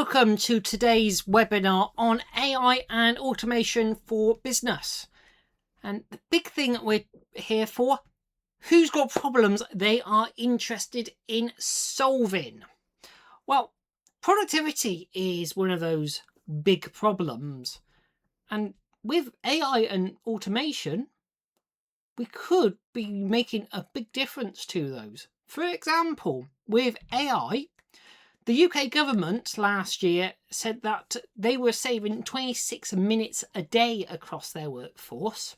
Welcome to today's webinar on AI and automation for business. And the big thing that we're here for, who's got problems they are interested in solving? Well, productivity is one of those big problems. And with AI and automation, we could be making a big difference to those. For example, with AI, the UK government last year said that they were saving 26 minutes a day across their workforce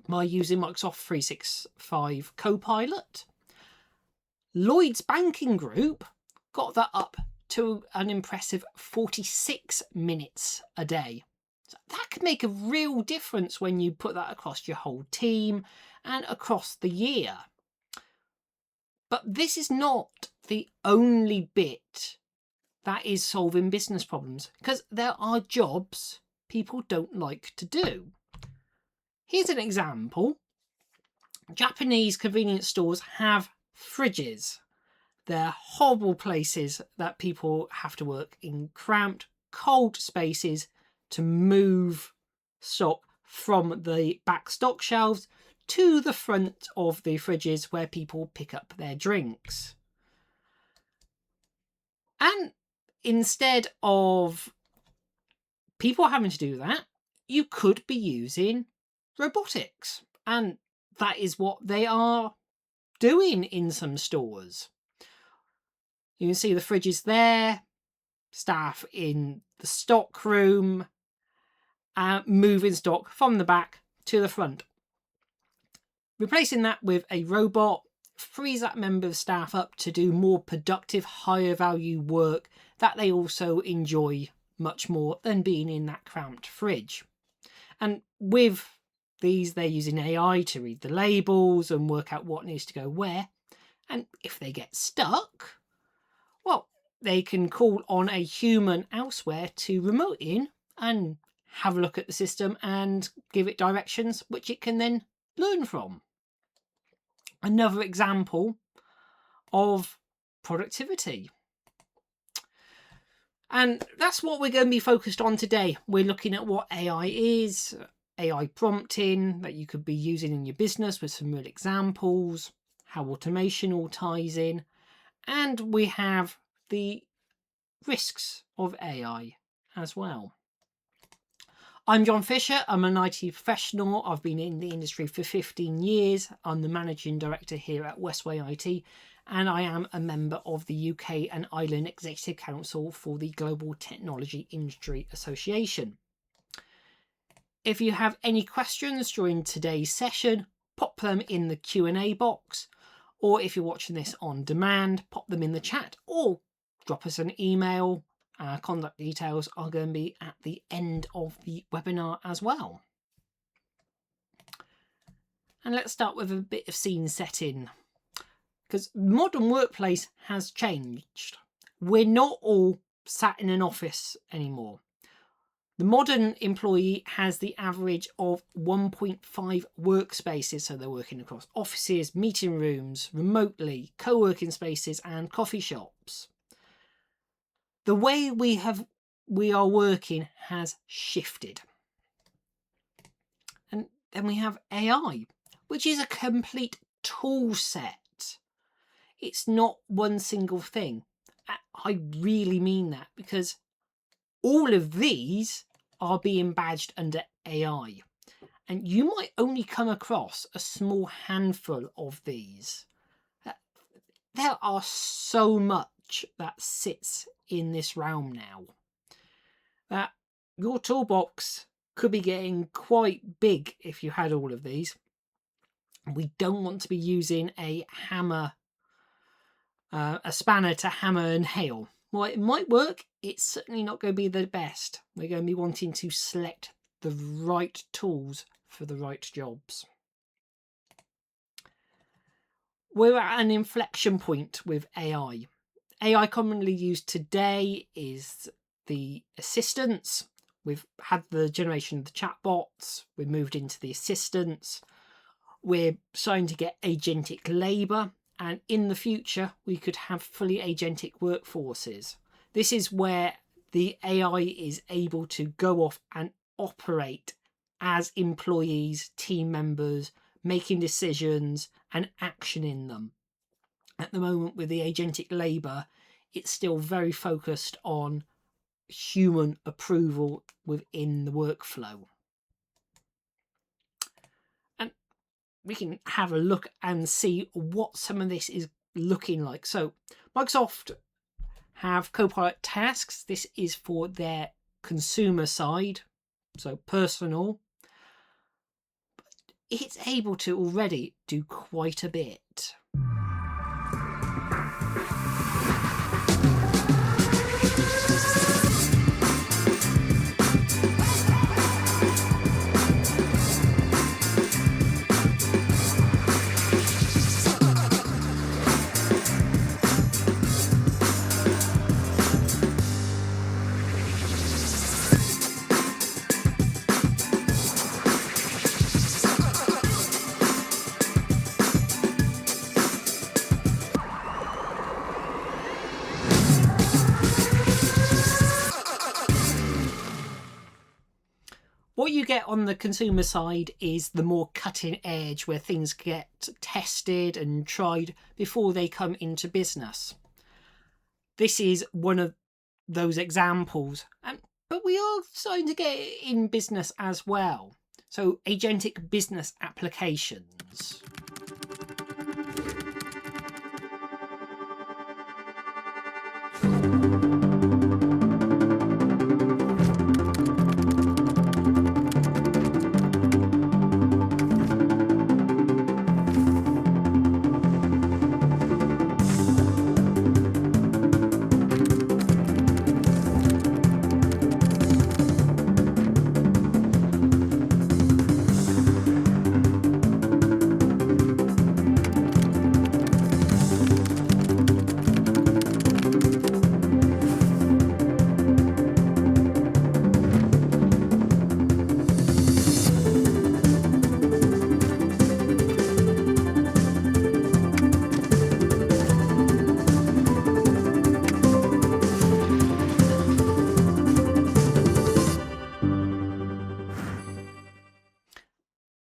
by using Microsoft 365 Copilot. Lloyds Banking Group got that up to an impressive 46 minutes a day. So that could make a real difference when you put that across your whole team and across the year. But this is not the only bit that is solving business problems, because there are jobs people don't like to do. Here's an example. Japanese convenience stores have fridges. They're horrible places that people have to work in cramped, cold spaces to move stock from the back stock shelves to the front of the fridges where people pick up their drinks. And instead of people having to do that, you could be using robotics. And that is what they are doing in some stores. You can see the fridges there, staff in the stock room, moving stock from the back to the front. Replacing that with a robot frees that member of staff up to do more productive, higher value work that they also enjoy much more than being in that cramped fridge. And with these, they're using AI to read the labels and work out what needs to go where. And if they get stuck, well, they can call on a human elsewhere to remote in and have a look at the system and give it directions which it can then learn from. Another example of productivity. And that's what we're going to be focused on today. We're looking at what AI is, AI prompting that you could be using in your business with some real examples, how automation all ties in, and we have the risks of AI as well. I'm John Fisher. I'm an IT professional. I've been in the industry for 15 years. I'm the managing director here at Westway IT, and I am a member of the UK and Ireland Executive Council for the Global Technology Industry Association. If you have any questions during today's session, pop them in the Q&A box, or if you're watching this on demand, pop them in the chat or drop us an email. Contact details are going to be at the end of the webinar as well. And let's start with a bit of scene setting, because modern workplace has changed. We're not all sat in an office anymore. The modern employee has the average of 1.5 workspaces, so they're working across offices, meeting rooms, remotely, co-working spaces and coffee shops. The way we are working has shifted. And then we have AI, which is a complete tool set. It's not one single thing. I really mean that, because all of these are being badged under AI. And you might only come across a small handful of these. There are so much that sits in this realm now that your toolbox could be getting quite big if you had all of these. We don't want to be using a hammer, a spanner to hammer and nail. Well, it might work. It's certainly not going to be the best. We're going to be wanting to select the right tools for the right jobs. We're at an inflection point with AI. AI commonly used today is the assistants. We've had the generation of the chatbots. We've moved into the assistants. We're starting to get agentic labour. And in the future, we could have fully agentic workforces. This is where the AI is able to go off and operate as employees, team members, making decisions and actioning them. At the moment, with the agentic labour, it's still very focused on human approval within the workflow. And we can have a look and see what some of this is looking like. So Microsoft have Copilot tasks. This is for their consumer side, so personal. It's able to already do quite a bit. What you get on the consumer side is the more cutting edge, where things get tested and tried before they come into business. This is one of those examples, but we are starting to get it in business as well. So agentic business applications.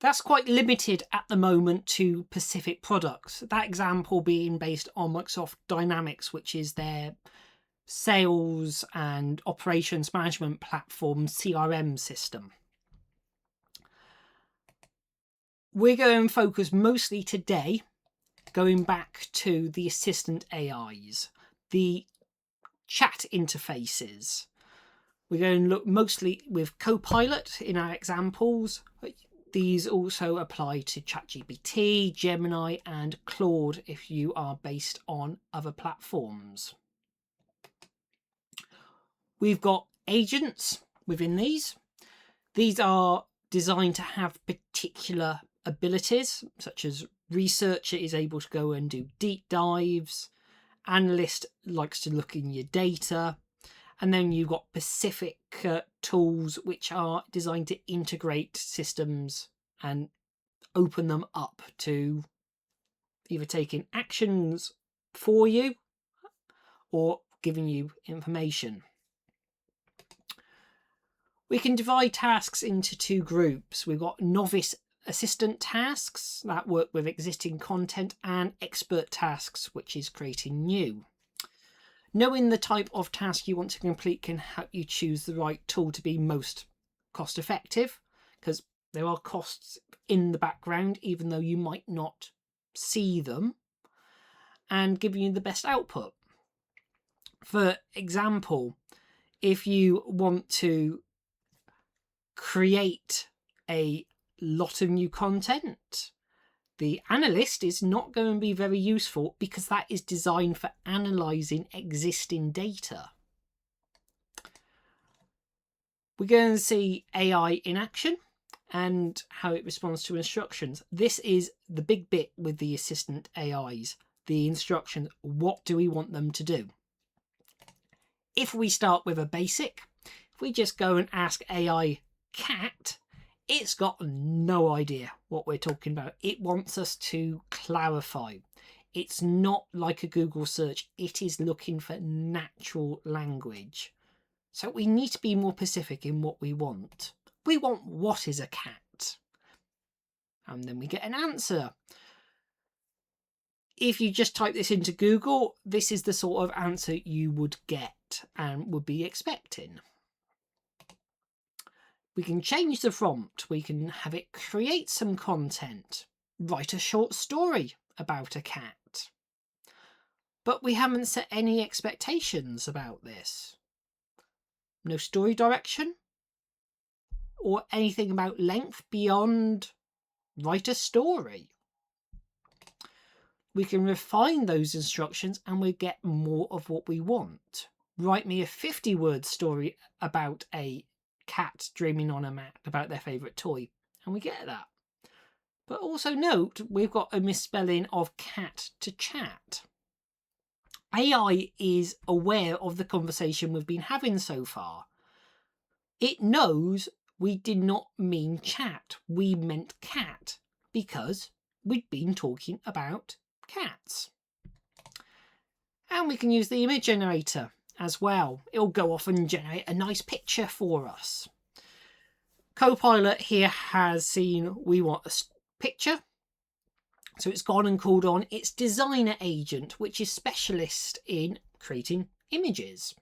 That's quite limited at the moment to specific products. That example being based on Microsoft Dynamics, which is their sales and operations management platform CRM system. We're going to focus mostly today going back to the assistant AIs, the chat interfaces. We're going to look mostly with Copilot in our examples. These also apply to ChatGPT, Gemini and Claude if you are based on other platforms. We've got agents within these. These are designed to have particular abilities, such as researcher is able to go and do deep dives, analyst likes to look in your data, and then you've got specific tools which are designed to integrate systems and open them up to either taking actions for you or giving you information. We can divide tasks into two groups. We've got novice assistant tasks that work with existing content and expert tasks, which is creating new. Knowing the type of task you want to complete can help you choose the right tool to be most cost effective, because there are costs in the background, even though you might not see them, and giving you the best output. For example, if you want to create a lot of new content, the analyst is not going to be very useful because that is designed for analysing existing data. We're going to see AI in action and how it responds to instructions. This is the big bit with the assistant AIs, the instructions. What do we want them to do? If we start with a basic, if we just go and ask AI cat, it's got no idea what we're talking about. It wants us to clarify. It's not like a Google search. It is looking for natural language. So we need to be more specific in what we want. We want what is a cat? And then we get an answer. If you just type this into Google, this is the sort of answer you would get and would be expecting. We can change the prompt. We can have it create some content, write a short story about a cat. But we haven't set any expectations about this. No story direction or anything about length beyond write a story. We can refine those instructions and we get more of what we want. Write me a 50-word story about a cat dreaming on a mat about their favourite toy, and we get that. But also note, we've got a misspelling of cat to chat. AI is aware of the conversation we've been having so far. It knows we did not mean chat, we meant cat, because we'd been talking about cats. And we can use the image generator as well. It'll go off and generate a nice picture for us. Copilot here has seen we want a picture, so it's gone and called on its designer agent, which is specialist in creating images.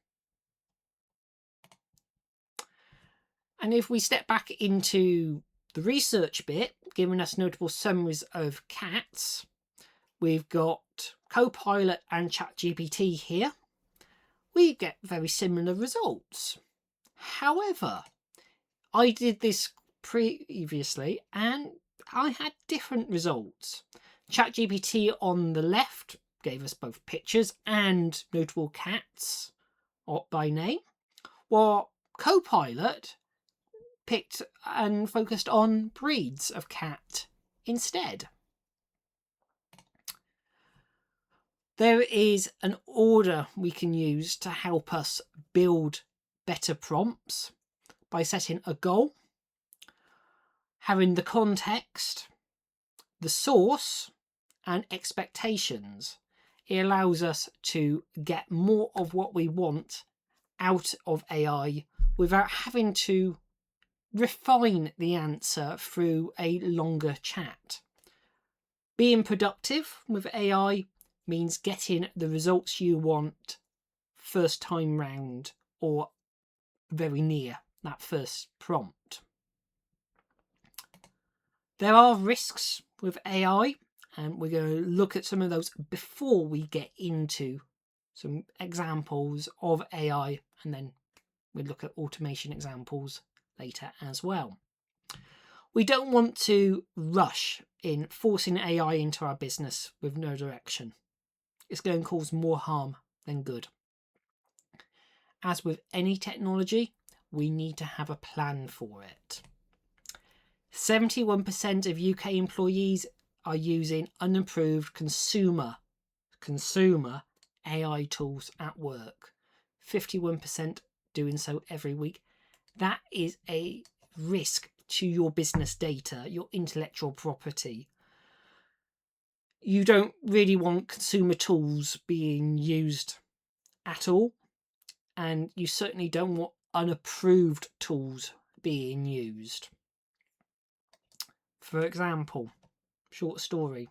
And if we step back into the research bit, giving us notable summaries of cats, we've got Copilot and ChatGPT here. We get very similar results. However, I did this previously and I had different results. ChatGPT on the left gave us both pictures and notable cats by name, while Copilot picked and focused on breeds of cat instead. There is an order we can use to help us build better prompts by setting a goal, having the context, the source, and expectations. It allows us to get more of what we want out of AI without having to refine the answer through a longer chat. Being productive with AI means getting the results you want first time round or very near that first prompt. There are risks with AI, and we're going to look at some of those before we get into some examples of AI, and then we'll look at automation examples later as well. We don't want to rush in forcing AI into our business with no direction. It's going to cause more harm than good. As with any technology, we need to have a plan for it. 71% of UK employees are using unapproved consumer AI tools at work. 51% doing so every week. That is a risk to your business data, your intellectual property. You don't really want consumer tools being used at all, and you certainly don't want unapproved tools being used. For example, short story.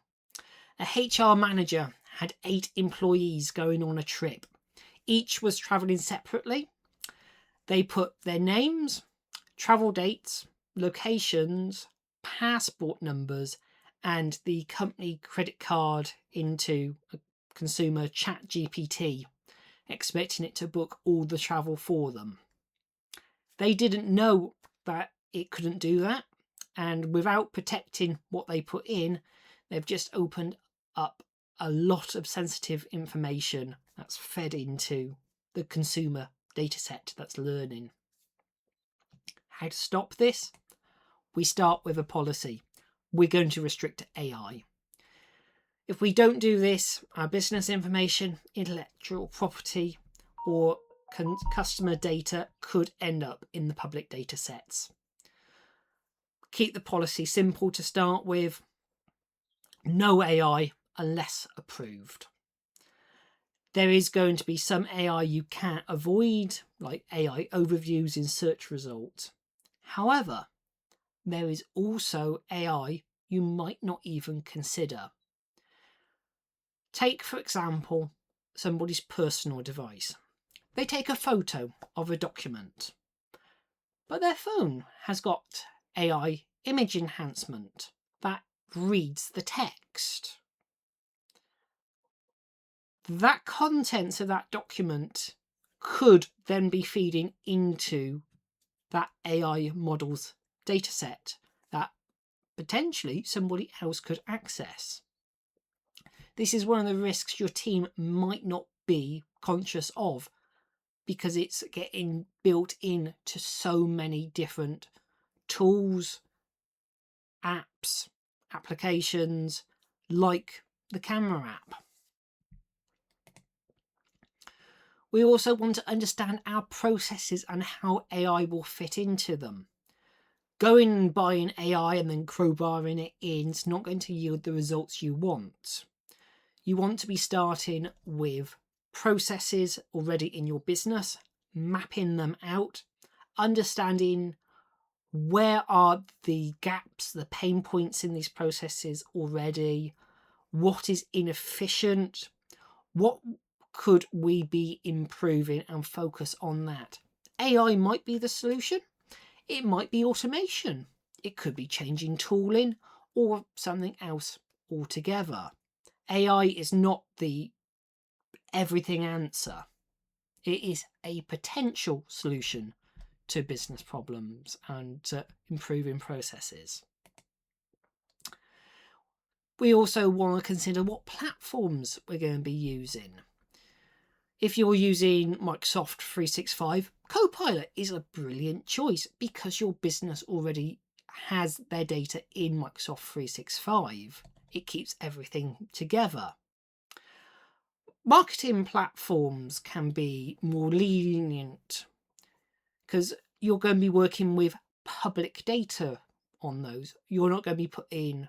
A HR manager had 8 employees going on a trip. Each was travelling separately. They put their names, travel dates, locations, passport numbers, and the company credit card into a consumer ChatGPT, expecting it to book all the travel for them. They didn't know that it couldn't do that, and without protecting what they put in, they've just opened up a lot of sensitive information that's fed into the consumer data set that's learning. How to stop this? We start with a policy. We're going to restrict AI. If we don't do this, our business information, intellectual property, or customer data could end up in the public data sets. Keep the policy simple to start with. No AI unless approved. There is going to be some AI you can't avoid, like AI overviews in search results. However, there is also AI you might not even consider. Take, for example, somebody's personal device. They take a photo of a document, but their phone has got AI image enhancement that reads the text. That contents of that document could then be feeding into that AI model's dataset that potentially somebody else could access. This is one of the risks your team might not be conscious of because it's getting built in to so many different tools, apps, applications, like the camera app. We also want to understand our processes and how AI will fit into them. Going and buying AI and then crowbarring it in is not going to yield the results you want. You want to be starting with processes already in your business, mapping them out, understanding where are the gaps, the pain points in these processes already, what is inefficient, what could we be improving, and focus on that. AI might be the solution. It might be automation. It could be changing tooling or something else altogether. AI is not the everything answer. It is a potential solution to business problems and improving processes. We also want to consider what platforms we're going to be using. If you're using Microsoft 365, Copilot is a brilliant choice because your business already has their data in Microsoft 365. It keeps everything together. Marketing platforms can be more lenient because you're going to be working with public data on those. You're not going to be putting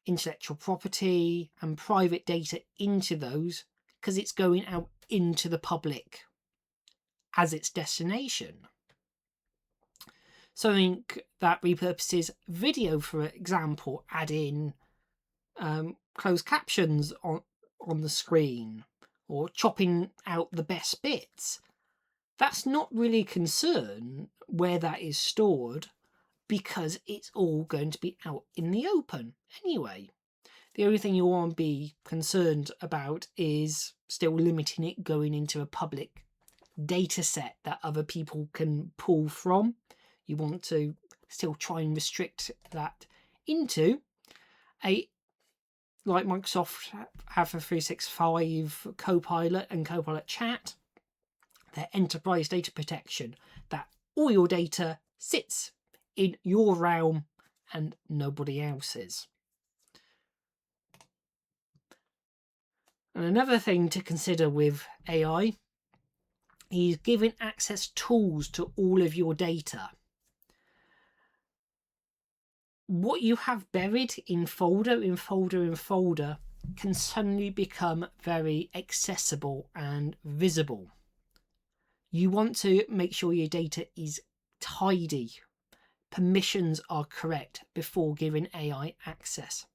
intellectual property and private data into those because it's going out into the public as its destination. Something that repurposes video, for example, adding closed captions on the screen or chopping out the best bits. That's not really a concern where that is stored because it's all going to be out in the open anyway. The only thing you want to be concerned about is still limiting it going into a public data set that other people can pull from. You want to still try and restrict that into like Microsoft have for 365 Copilot and Copilot Chat, their enterprise data protection, that all your data sits in your realm and nobody else's. And another thing to consider with AI is giving access tools to all of your data. What you have buried in folder can suddenly become very accessible and visible. You want to make sure your data is tidy, permissions are correct before giving AI access.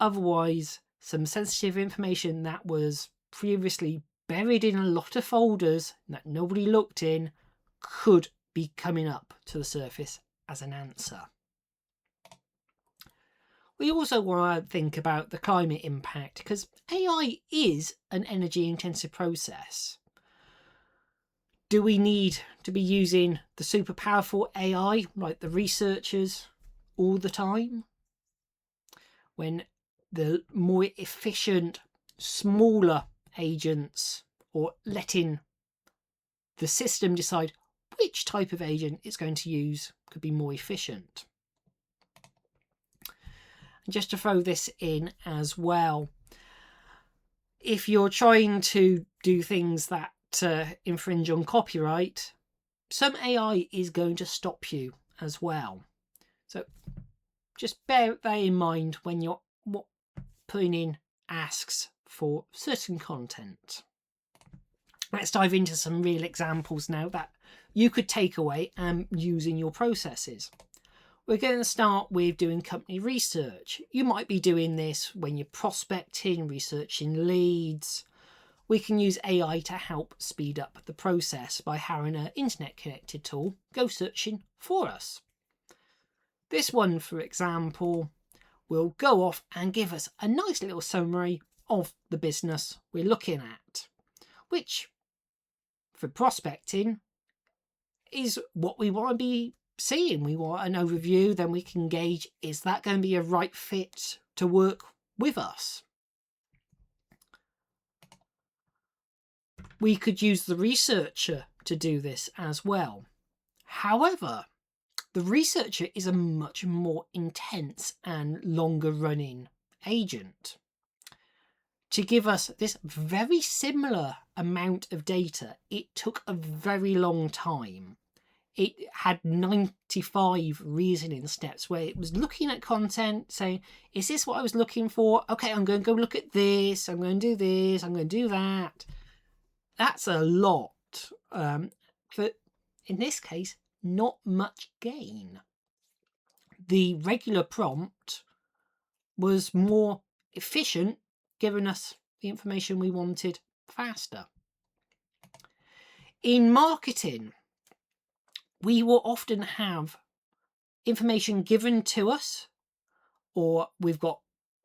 Otherwise, some sensitive information that was previously buried in a lot of folders that nobody looked in could be coming up to the surface as an answer. We also want to think about the climate impact because AI is an energy intensive process. Do we need to be using the super powerful AI like the researchers all the time? When the more efficient, smaller agents, or letting the system decide which type of agent it's going to use, could be more efficient. And just to throw this in as well, if you're trying to do things that infringe on copyright, some AI is going to stop you as well. So just bear that in mind when you're putting in asks for certain content. Let's dive into some real examples now that you could take away and use in your processes. We're going to start with doing company research. You might be doing this when you're prospecting, researching leads. We can use AI to help speed up the process by having an internet connected tool go searching for us. This one, for example, will go off and give us a nice little summary of the business we're looking at, which for prospecting is what we want to be seeing. We want an overview, then we can gauge, is that going to be a right fit to work with us? We could use the researcher to do this as well. However, the researcher is a much more intense and longer running agent. To give us this very similar amount of data, it took a very long time. It had 95 reasoning steps where it was looking at content, saying, is this what I was looking for? Okay, I'm going to go look at this, I'm going to do this, I'm going to do that. That's a lot. But in this case, not much gain. The regular prompt was more efficient, giving us the information we wanted faster. In marketing, we will often have information given to us, or we've got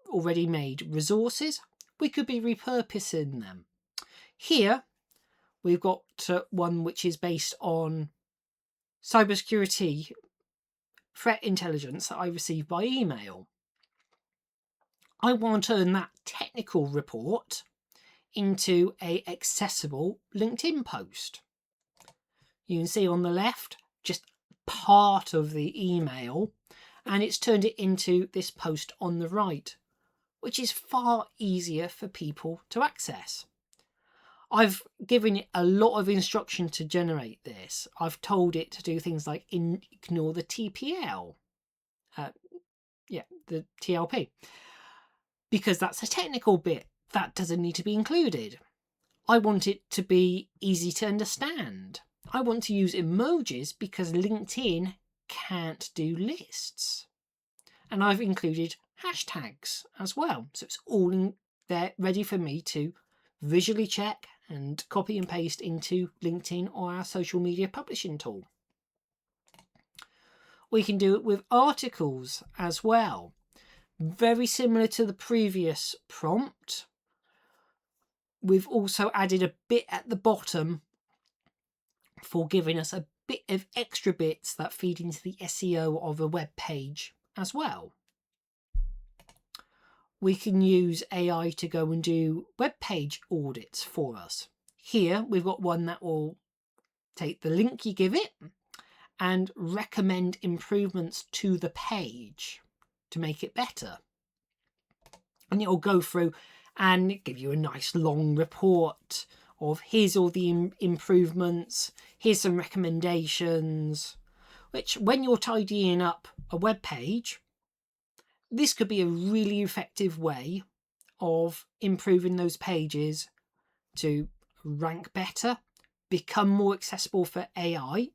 already made resources. We could be repurposing them. Here, we've got one which is based on cybersecurity threat intelligence that I received by email. I want to turn that technical report into an accessible LinkedIn post. You can see on the left just part of the email, and it's turned it into this post on the right, which is far easier for people to access. I've given it a lot of instruction to generate this. I've told it to do things like ignore the TPL, the TLP, because that's a technical bit that doesn't need to be included. I want it to be easy to understand. I want to use emojis because LinkedIn can't do lists. And I've included hashtags as well. So it's all in there ready for me to visually check and copy and paste into LinkedIn or our social media publishing tool. We can do it with articles as well. Very similar to the previous prompt. We've also added a bit at the bottom for giving us a bit of extra bits that feed into the SEO of a web page as well. We can use AI to go and do web page audits for us. Here we've got one that will take the link you give it and recommend improvements to the page to make it better. And it will go through and give you a nice long report of here's all the improvements, here's some recommendations, which when you're tidying up a web page, this could be a really effective way of improving those pages to rank better, become more accessible for AI,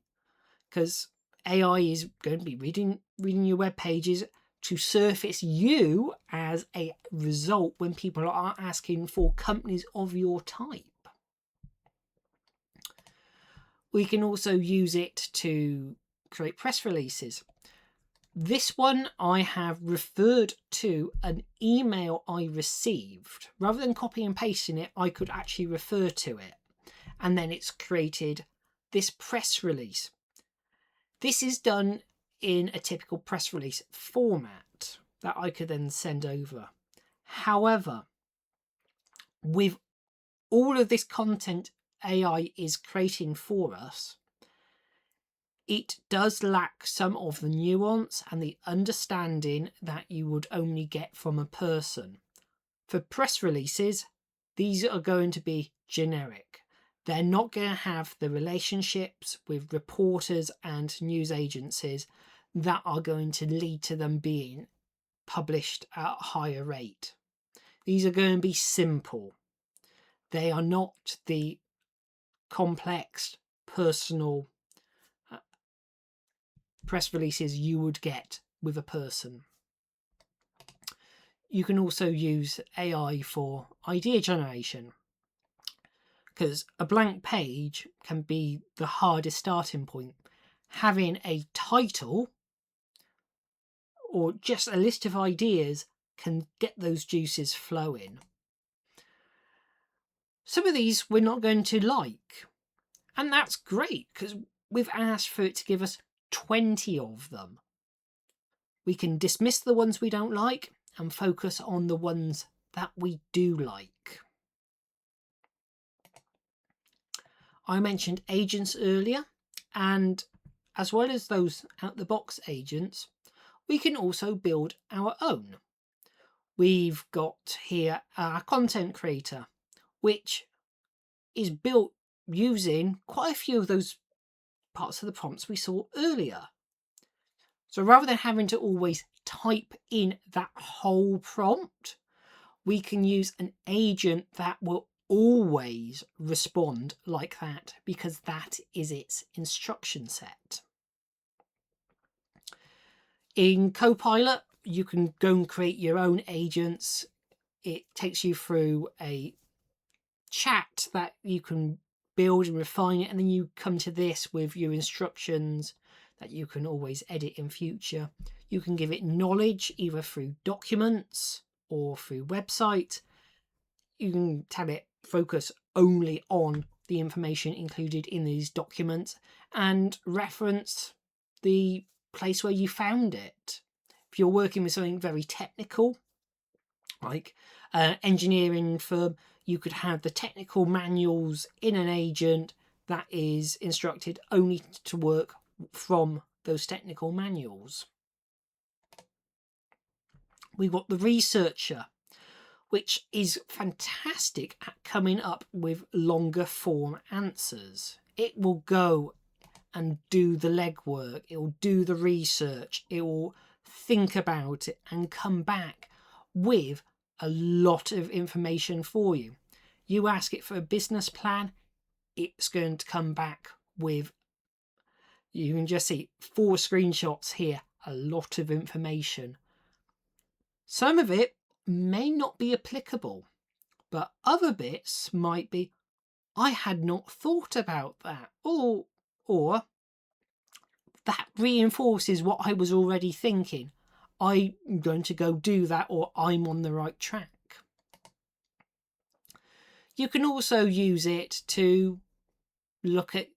because AI is going to be reading your web pages to surface you as a result when people are asking for companies of your type. We can also use it to create press releases. This one I have referred to an email I received. Rather than copy and pasting it, I could actually refer to it. And then it's created this press release. This is done in a typical press release format that I could then send over. However, with all of this content AI is creating for us, it does lack some of the nuance and the understanding that you would only get from a person. For press releases, these are going to be generic. They're not going to have the relationships with reporters and news agencies that are going to lead to them being published at a higher rate. These are going to be simple. They are not the complex personal press releases you would get with a person. You can also use AI for idea generation, because a blank page can be the hardest starting point. Having a title or just a list of ideas can get those juices flowing. Some of these we're not going to like, and that's great because we've asked for it to give us 20 of them. We can dismiss the ones we don't like and focus on the ones that we do like. I mentioned agents earlier, and as well as those out-the-box agents, we can also build our own. We've got here our content creator, which is built using quite a few of those parts of the prompts we saw earlier. So rather than having to always type in that whole prompt, we can use an agent that will always respond like that because that is its instruction set. In Copilot, you can go and create your own agents. It takes you through a chat that you can build and refine it, and then you come to this with your instructions that you can always edit in future. You can give it knowledge either through documents or through website. You can tell it focus only on the information included in these documents and reference the place where you found it. If you're working with something very technical, like an engineering firm, you could have the technical manuals in an agent that is instructed only to work from those technical manuals. We've got the researcher, which is fantastic at coming up with longer form answers. It will go and do the legwork, it will do the research, it will think about it and come back with a lot of information for you. You ask it for a business plan, it's going to come back with, you can just see 4 screenshots here, a lot of information. Some of it may not be applicable, but other bits might be, I had not thought about that, or that reinforces what I was already thinking. I'm going to go do that, or I'm on the right track. You can also use it to look at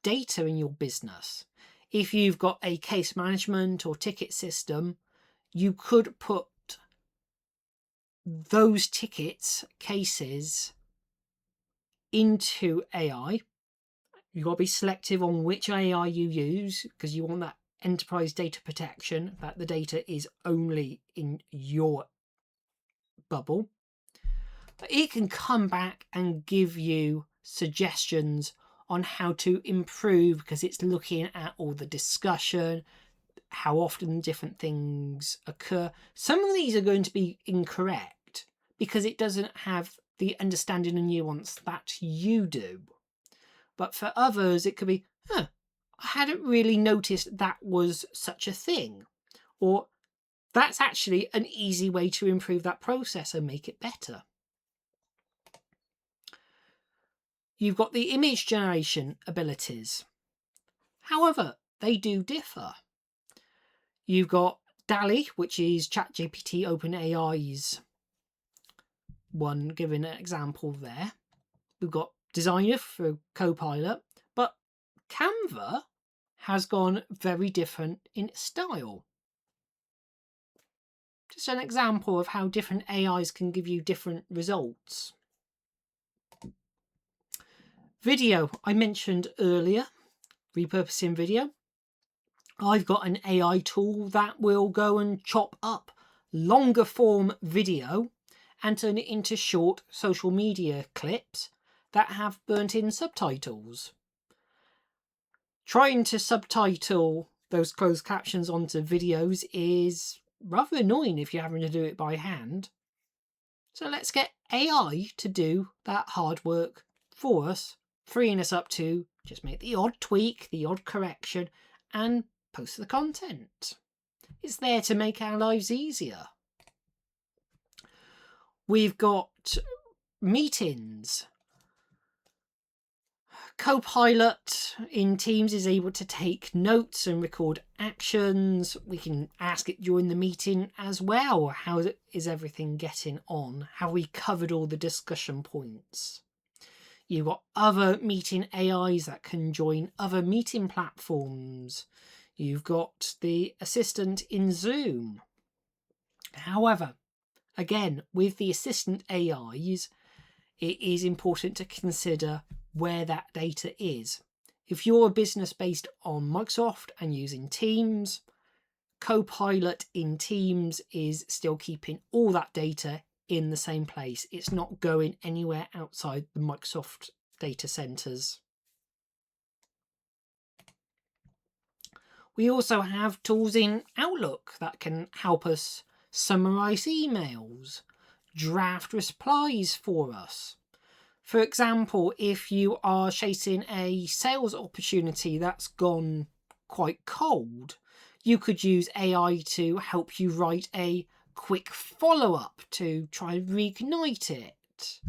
data in your business. If you've got a case management or ticket system, you could put those tickets, cases, into AI. You've got to be selective on which AI you use because you want that enterprise data protection, that the data is only in your bubble. But it can come back and give you suggestions on how to improve because it's looking at all the discussion, how often different things occur. Some of these are going to be incorrect because it doesn't have the understanding and nuance that you do. But for others, it could be, I hadn't really noticed that was such a thing. Or that's actually an easy way to improve that process and make it better. You've got the image generation abilities. However, they do differ. You've got DALL-E, which is ChatGPT OpenAI's one, giving an example there. We've got Designer for Copilot, but Canva has gone very different in style. Just an example of how different AIs can give you different results. Video, I mentioned earlier, repurposing video. I've got an AI tool that will go and chop up longer form video and turn it into short social media clips that have burnt in subtitles. Trying to subtitle those closed captions onto videos is rather annoying if you're having to do it by hand. So let's get AI to do that hard work for us freeing us up to just make the odd tweak, the odd correction, and post the content. It's there to make our lives easier. We've got meetings. Copilot in Teams is able to take notes and record actions. We can ask it during the meeting as well. How is everything getting on? Have we covered all the discussion points? You've got other meeting AIs that can join other meeting platforms. You've got the assistant in Zoom. However, again, with the assistant AIs, it is important to consider where that data is. If you're a business based on Microsoft and using Teams, Copilot in Teams is still keeping all that data in the same place. It's not going anywhere outside the Microsoft data centers. We also have tools in Outlook that can help us summarize emails, draft replies for us. For example, if you are chasing a sales opportunity that's gone quite cold, you could use AI to help you write a quick follow-up to try and reignite it.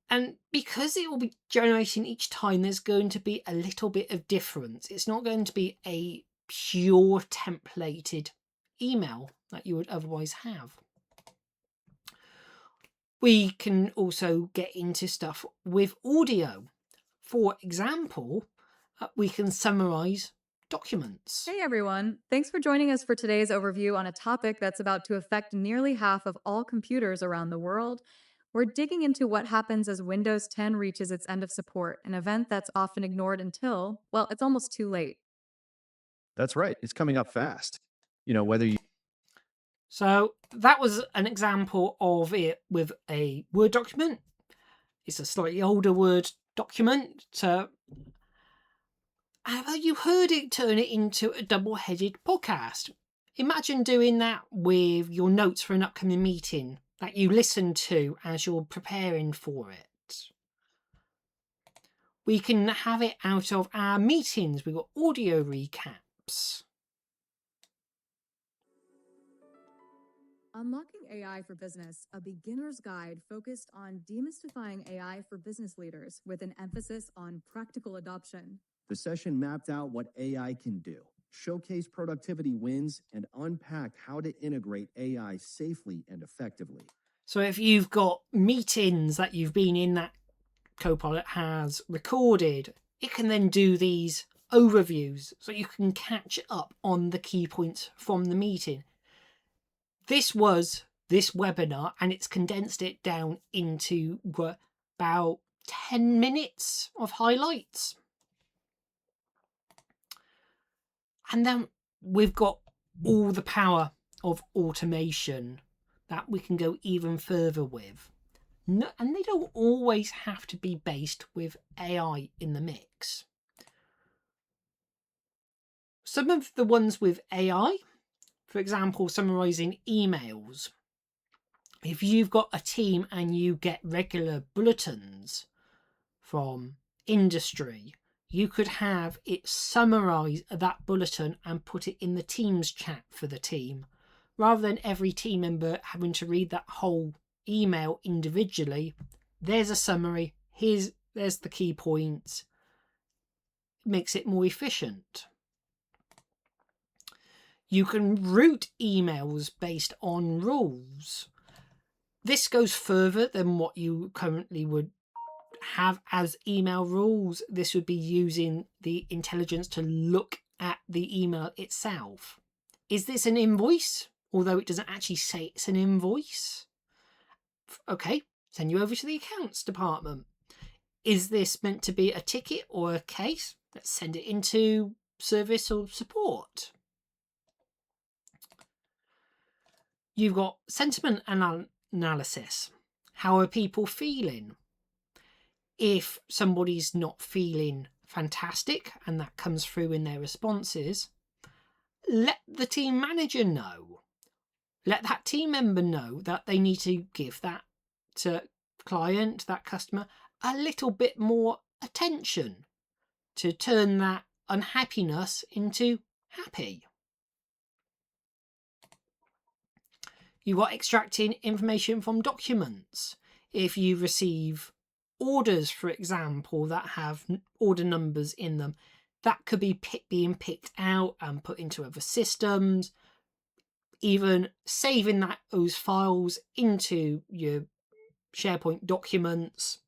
And because it will be generating each time, there's going to be a little bit of difference. It's not going to be a pure templated email that you would otherwise have. We can also get into stuff with audio. For example, we can summarize documents. Hey everyone, thanks for joining us for today's overview on a topic that's about to affect nearly half of all computers around the world. We're digging into what happens as Windows 10 reaches its end of support, an event that's often ignored until, well, it's almost too late. That's right. It's coming up fast. Whether you So that was an example of it with a Word document. It's a slightly older Word document. Have you heard it turn it into a double-headed podcast? Imagine doing that with your notes for an upcoming meeting that you listen to as you're preparing for it. We can have it out of our meetings. We've got audio recaps. Unlocking AI for Business, a beginner's guide focused on demystifying AI for business leaders with an emphasis on practical adoption. The session mapped out what AI can do, showcased productivity wins, and unpacked how to integrate AI safely and effectively. So if you've got meetings that you've been in that Copilot has recorded, it can then do these overviews so you can catch up on the key points from the meeting. This was this webinar, and it's condensed it down into about 10 minutes of highlights. And then we've got all the power of automation that we can go even further with. No, and they don't always have to be based with AI in the mix. Some of the ones with AI, for example, summarizing emails. If you've got a team and you get regular bulletins from industry, you could have it summarize that bulletin and put it in the Teams chat for the team, rather than every team member having to read that whole email individually. There's a summary. There's the key points. It makes it more efficient. You can route emails based on rules. This goes further than what you currently would have as email rules. This would be using the intelligence to look at the email itself. Is this an invoice? Although it doesn't actually say it's an invoice. Okay, send you over to the accounts department. Is this meant to be a ticket or a case? Let's send it into service or support. You've got sentiment analysis. How are people feeling? If somebody's not feeling fantastic and that comes through in their responses, let the team manager know. Let that team member know that they need to give that client, that customer, a little bit more attention to turn that unhappiness into happy. You've got extracting information from documents. If you receive orders, for example, that have order numbers in them, that could be being picked out and put into other systems, even saving those files into your SharePoint documents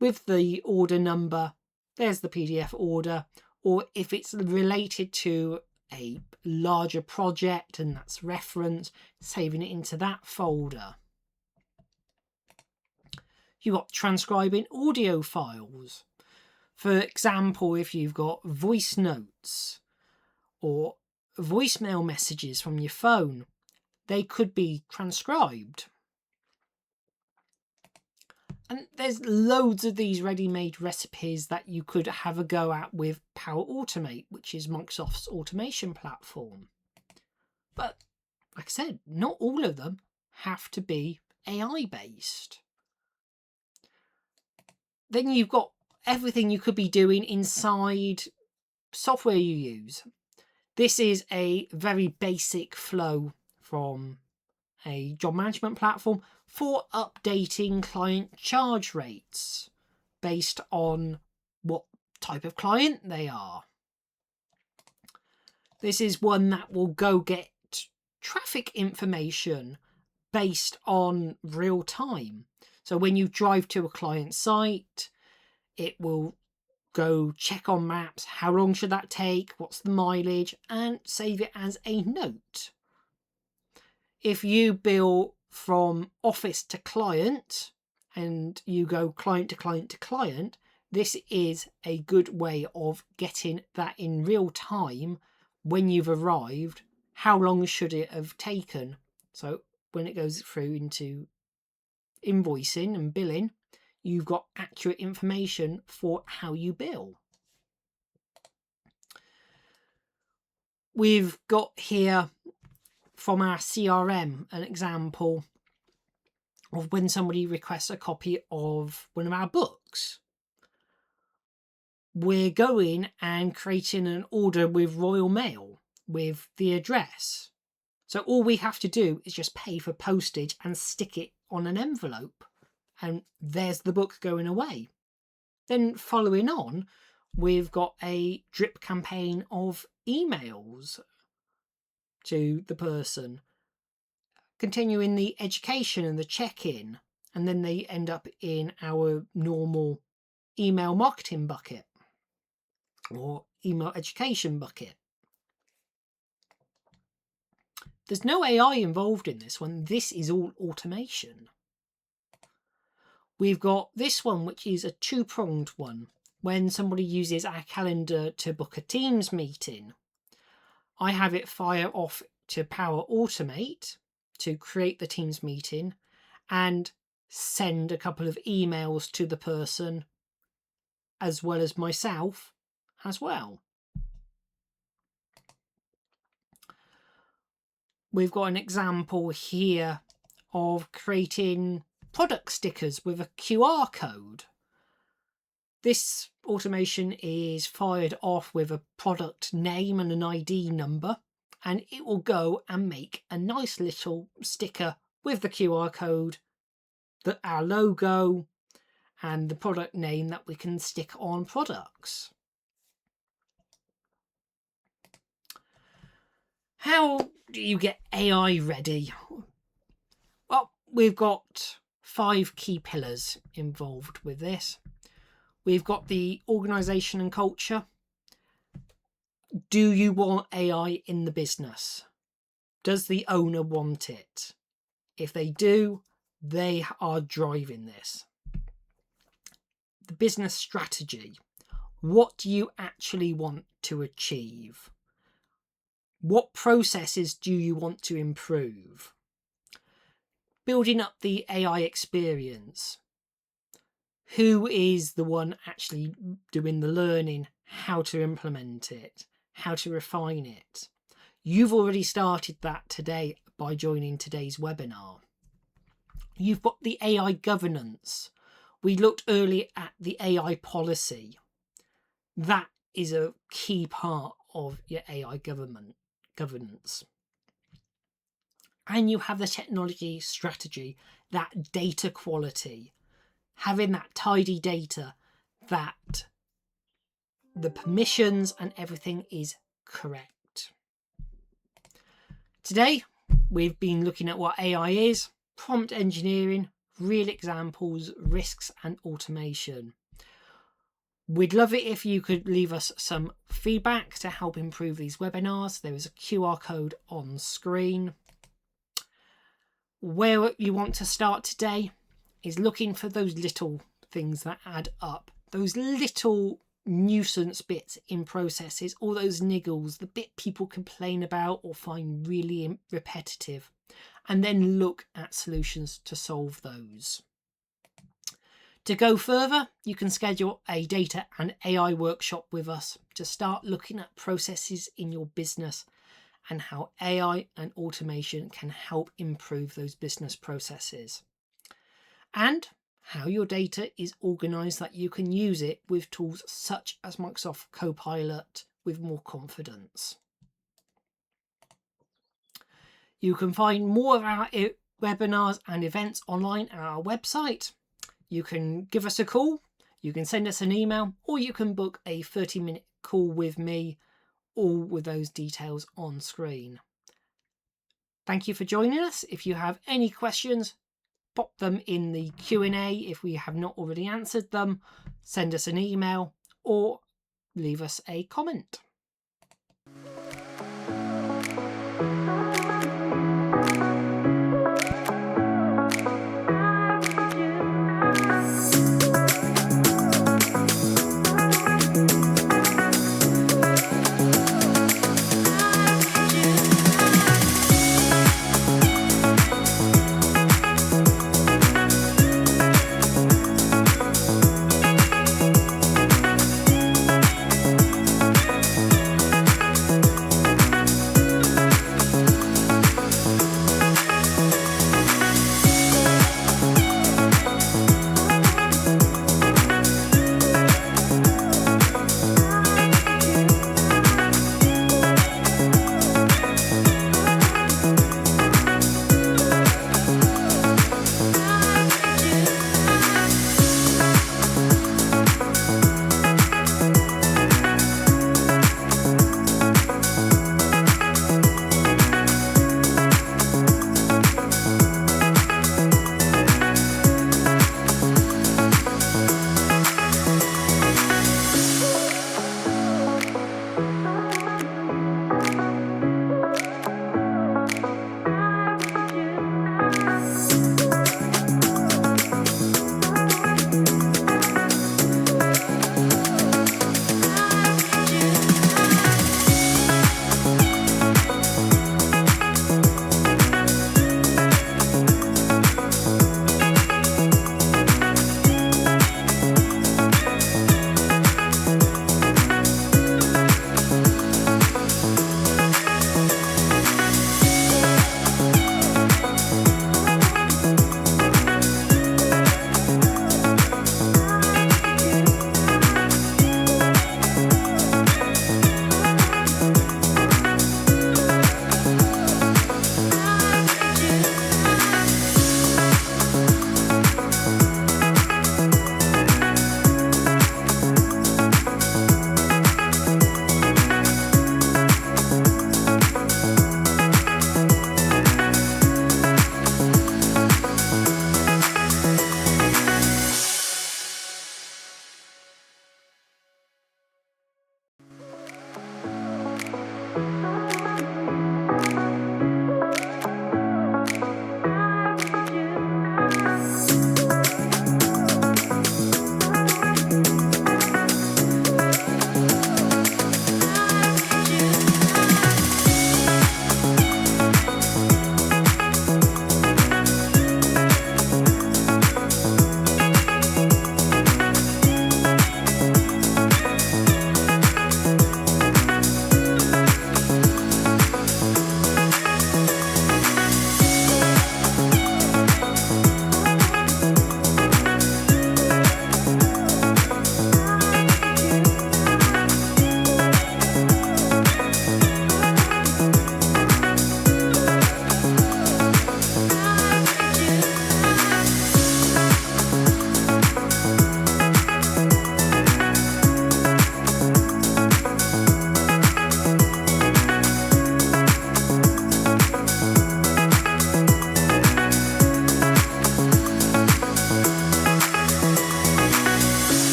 with the order number. There's the PDF order, or if it's related to a larger project and that's reference, saving it into that folder. You've got transcribing audio files. For example, if you've got voice notes or voicemail messages from your phone, they could be transcribed. And there's loads of these ready-made recipes that you could have a go at with Power Automate, which is Microsoft's automation platform. But like I said, not all of them have to be AI-based. Then you've got everything you could be doing inside software you use. This is a very basic flow from a job management platform for updating client charge rates based on what type of client they are. This is one that will go get traffic information based on real time. So when you drive to a client site, it will go check on maps, how long should that take, what's the mileage, and save it as a note. If you bill from office to client and you go client to client to client, this is a good way of getting that in real time when you've arrived. How long should it have taken? So when it goes through into invoicing and billing, you've got accurate information for how you bill. We've got here from our CRM an example of when somebody requests a copy of one of our books. We're going and creating an order with Royal Mail with the address. So all we have to do is just pay for postage and stick it on an envelope, and there's the book going away. Then following on, we've got a drip campaign of emails to the person, continuing the education and the check-in, and then they end up in our normal email marketing bucket or email education bucket. There's no AI involved in this one. This is all automation. We've got this one, which is a two-pronged one. When somebody uses our calendar to book a Teams meeting, I have it fire off to Power Automate to create the Teams meeting and send a couple of emails to the person as well as myself as well. We've got an example here of creating product stickers with a QR code. This automation is fired off with a product name and an ID number, and it will go and make a nice little sticker with the QR code, our logo, and the product name that we can stick on products. How do you get AI ready? Well, we've got 5 key pillars involved with this. We've got the organisation and culture. Do you want AI in the business? Does the owner want it? If they do, they are driving this. The business strategy. What do you actually want to achieve? What processes do you want to improve? Building up the AI experience. Who is the one actually doing the learning, how to implement it, how to refine it? You've already started that today by joining today's webinar. You've got the AI governance. We looked earlier at the AI policy. That is a key part of your AI governance. And you have the technology strategy, that data quality, having that tidy data, that the permissions and everything is correct. Today, we've been looking at what AI is, prompt engineering, real examples, risks, and automation. We'd love it if you could leave us some feedback to help improve these webinars. There is a QR code on screen. Where you want to start today is looking for those little things that add up, those little nuisance bits in processes, all those niggles, the bit people complain about or find really repetitive, and then look at solutions to solve those. To go further, you can schedule a data and AI workshop with us to start looking at processes in your business and how AI and automation can help improve those business processes, and how your data is organized that you can use it with tools such as Microsoft Copilot with more confidence. You can find more of our webinars and events online at our website. You can give us a call, you can send us an email, or you can book a 30-minute call with me, all with those details on screen. Thank you for joining us. If you have any questions, pop them in the Q&A if we have not already answered them, send us an email or leave us a comment.